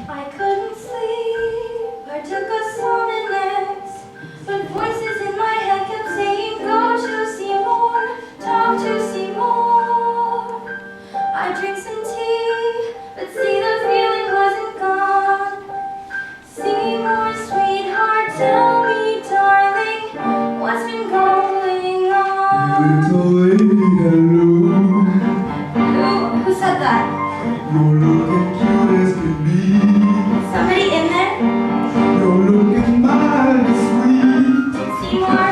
I couldn't sleep. I took a Sominex, but voices in my head kept saying, "Go to Seymour, talk to Seymour." I drank some tea, but see, the feeling wasn't gone. Seymour, sweetheart, tell me, darling, what's been going on? Little lady, hello. Who said that? You're looking cute as can be. Somebody in there? You're looking mighty sweet. Seymour?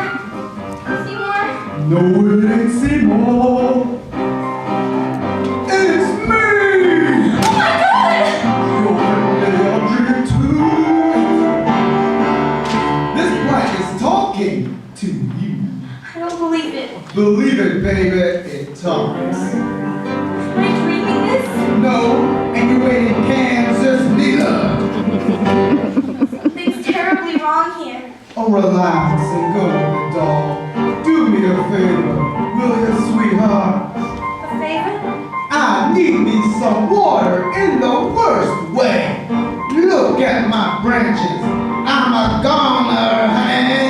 Seymour? No, it ain't Seymour. It's me! Oh my God! Your friendly Audrey too. This blank is talking to you. I don't believe it. Believe it, baby, it talks. Am I dreaming this? No, and you ain't in Kansas neither. Something's terribly wrong here. Oh, relax and go with the doll. Do me a favor, will you, sweetheart? A favor? I need me some water in the worst way. Look at my branches. I'm a goner, honey.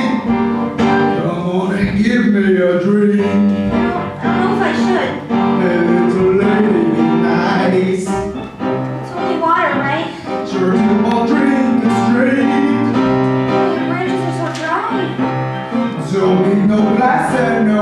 Come on and give me a drink. I don't know if I should. Hey, little lady, be nice. It's only water, right? Sure do, I'll drink it straight. Your branches are so dry. Don't need no glass and no